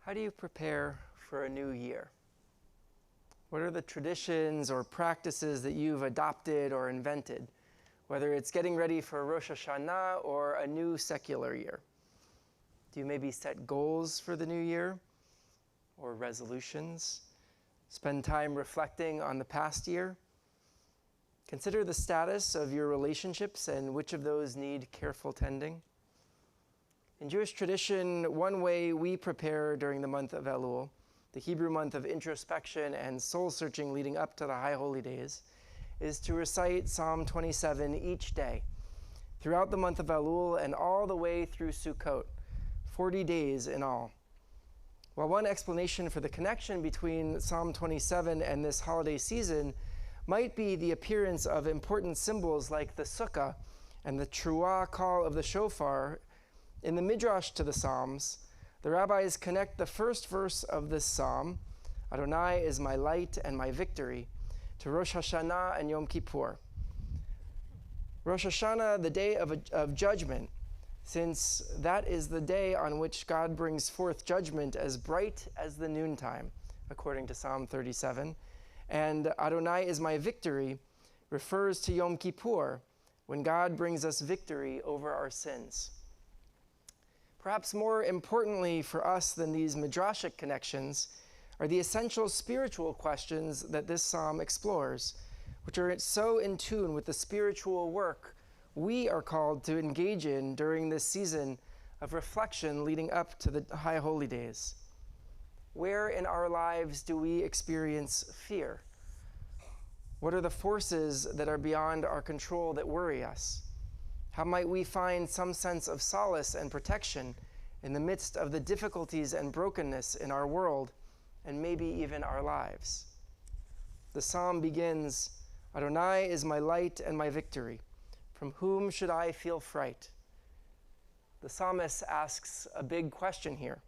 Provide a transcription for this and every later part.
How do you prepare for a new year? What are the traditions or practices that you've adopted or invented, whether it's getting ready for Rosh Hashanah or a new secular year? Do you maybe set goals for the new year or resolutions? Spend time reflecting on the past year? Consider the status of your relationships and which of those need careful tending. In Jewish tradition, one way we prepare during the month of Elul, the Hebrew month of introspection and soul-searching leading up to the High Holy Days, is to recite Psalm 27 each day, throughout the month of Elul and all the way through Sukkot, 40 days in all. While one explanation for the connection between Psalm 27 and this holiday season might be the appearance of important symbols like the sukkah and the truah call of the shofar, in the Midrash to the Psalms, the rabbis connect the first verse of this psalm, Adonai is my light and my victory, to Rosh Hashanah and Yom Kippur. Rosh Hashanah, the day of judgment, since that is the day on which God brings forth judgment as bright as the noontime, according to Psalm 37. And Adonai is my victory refers to Yom Kippur, when God brings us victory over our sins. Perhaps more importantly for us than these midrashic connections are the essential spiritual questions that this psalm explores, which are so in tune with the spiritual work we are called to engage in during this season of reflection leading up to the High Holy Days. Where in our lives do we experience fear? What are the forces that are beyond our control that worry us? How might we find some sense of solace and protection in the midst of the difficulties and brokenness in our world and maybe even our lives? The psalm begins, Adonai is my light and my victory. From whom should I feel fright? The psalmist asks a big question here.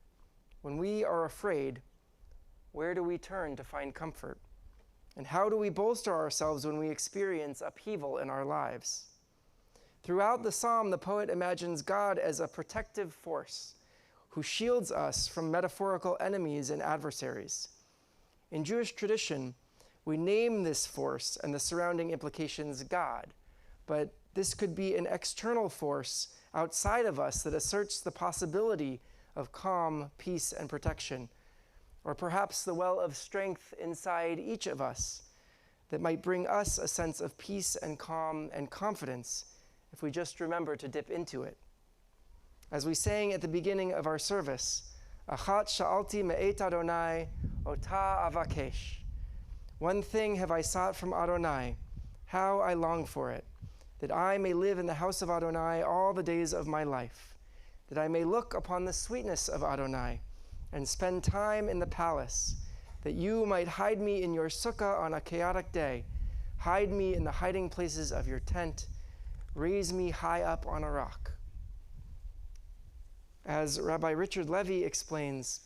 When we are afraid, where do we turn to find comfort? And how do we bolster ourselves when we experience upheaval in our lives? Throughout the psalm, the poet imagines God as a protective force who shields us from metaphorical enemies and adversaries. In Jewish tradition, we name this force and the surrounding implications God, but this could be an external force outside of us that asserts the possibility of calm, peace, and protection, or perhaps the well of strength inside each of us that might bring us a sense of peace and calm and confidence if we just remember to dip into it. As we sang at the beginning of our service, Achat sha'alti me'et Adonai, ota avakesh. One thing have I sought from Adonai, how I long for it, that I may live in the house of Adonai all the days of my life, that I may look upon the sweetness of Adonai and spend time in the palace, that you might hide me in your sukkah on a chaotic day, hide me in the hiding places of your tent, raise me high up on a rock. As Rabbi Richard Levy explains,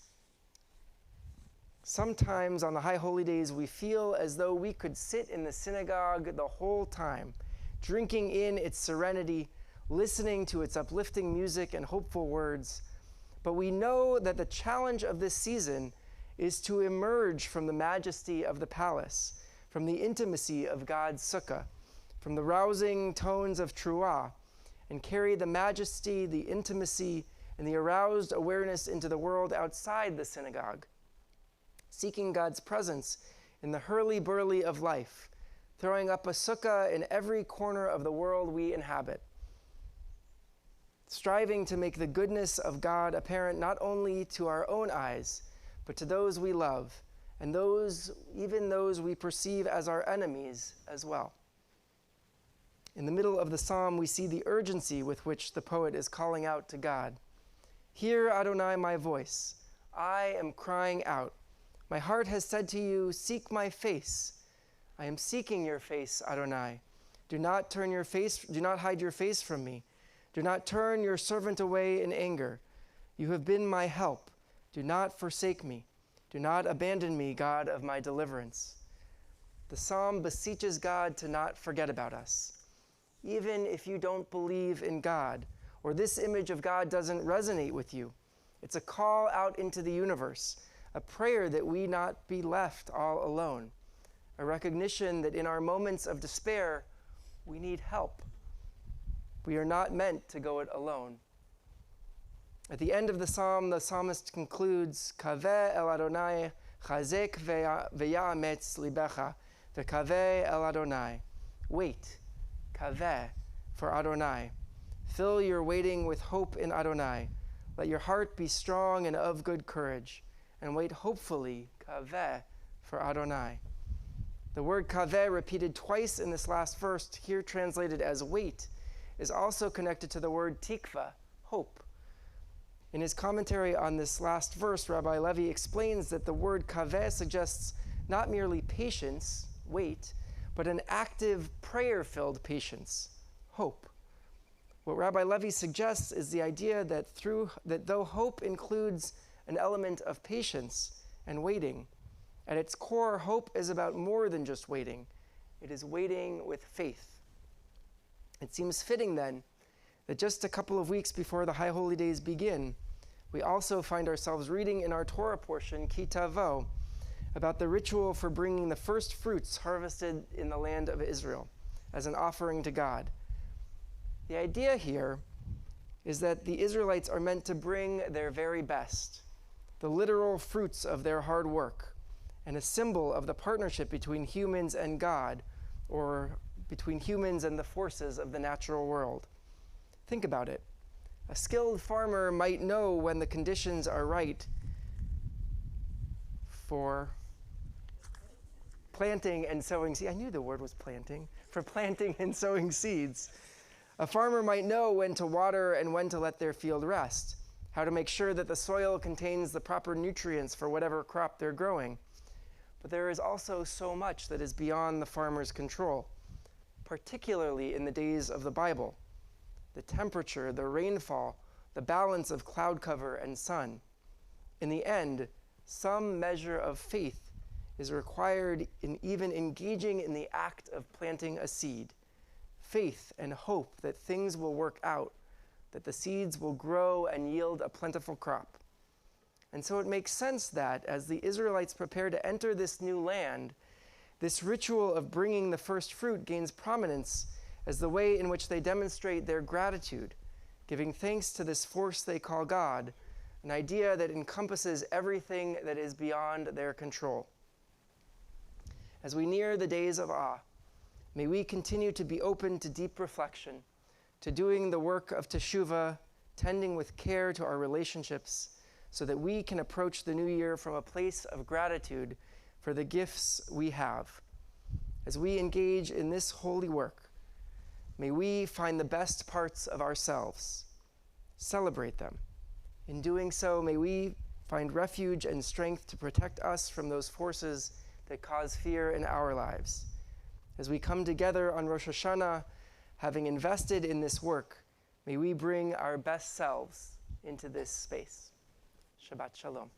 sometimes on the High Holy Days we feel as though we could sit in the synagogue the whole time, drinking in its serenity, listening to its uplifting music and hopeful words. But we know that the challenge of this season is to emerge from the majesty of the palace, from the intimacy of God's sukkah, from the rousing tones of truah, and carry the majesty, the intimacy, and the aroused awareness into the world outside the synagogue, seeking God's presence in the hurly-burly of life, throwing up a sukkah in every corner of the world we inhabit, striving to make the goodness of God apparent not only to our own eyes, but to those we love, and even those we perceive as our enemies as well. In the middle of the psalm, we see the urgency with which the poet is calling out to God. Hear, Adonai, my voice. I am crying out. My heart has said to you, seek my face. I am seeking your face, Adonai. Do not hide your face from me. Do not turn your servant away in anger. You have been my help. Do not forsake me. Do not abandon me, God of my deliverance. The psalm beseeches God to not forget about us. Even if you don't believe in God, or this image of God doesn't resonate with you, It's a call out into the universe, a prayer that we not be left all alone, a recognition that in our moments of despair, we need help. We are not meant to go it alone. At the end of the psalm, the psalmist concludes, Kaveh el Adonai, chazek ve'ya'ametz libecha, ve'kaveh el Adonai. Wait, kaveh, for Adonai. Fill your waiting with hope in Adonai. Let your heart be strong and of good courage, and wait hopefully, kaveh, for Adonai. The word kaveh, repeated twice in this last verse, here translated as wait, is also connected to the word tikva, hope. In his commentary on this last verse, Rabbi Levi explains that the word kaveh suggests not merely patience, wait, but an active, prayer-filled patience, hope. What Rabbi Levi suggests is the idea that though hope includes an element of patience and waiting, at its core, hope is about more than just waiting. It is waiting with faith. It seems fitting, then, that just a couple of weeks before the High Holy Days begin, we also find ourselves reading in our Torah portion, Ki Tavo, about the ritual for bringing the first fruits harvested in the land of Israel as an offering to God. The idea here is that the Israelites are meant to bring their very best, the literal fruits of their hard work, and a symbol of the partnership between humans and God, or between humans and the forces of the natural world. Think about it. A skilled farmer might know when the conditions are right for planting and sowing seeds. I knew the word was planting. For planting and sowing seeds. A farmer might know when to water and when to let their field rest, how to make sure that the soil contains the proper nutrients for whatever crop they're growing. But there is also so much that is beyond the farmer's control, particularly in the days of the Bible. The temperature, the rainfall, the balance of cloud cover and sun. In the end, some measure of faith is required in even engaging in the act of planting a seed. Faith and hope that things will work out, that the seeds will grow and yield a plentiful crop. And so it makes sense that, as the Israelites prepare to enter this new land, this ritual of bringing the first fruit gains prominence as the way in which they demonstrate their gratitude, giving thanks to this force they call God, an idea that encompasses everything that is beyond their control. As we near the days of awe, may we continue to be open to deep reflection, to doing the work of teshuvah, tending with care to our relationships, so that we can approach the new year from a place of gratitude for the gifts we have. As we engage in this holy work, may we find the best parts of ourselves, celebrate them. In doing so, may we find refuge and strength to protect us from those forces that cause fear in our lives. As we come together on Rosh Hashanah, having invested in this work, may we bring our best selves into this space. Shabbat Shalom.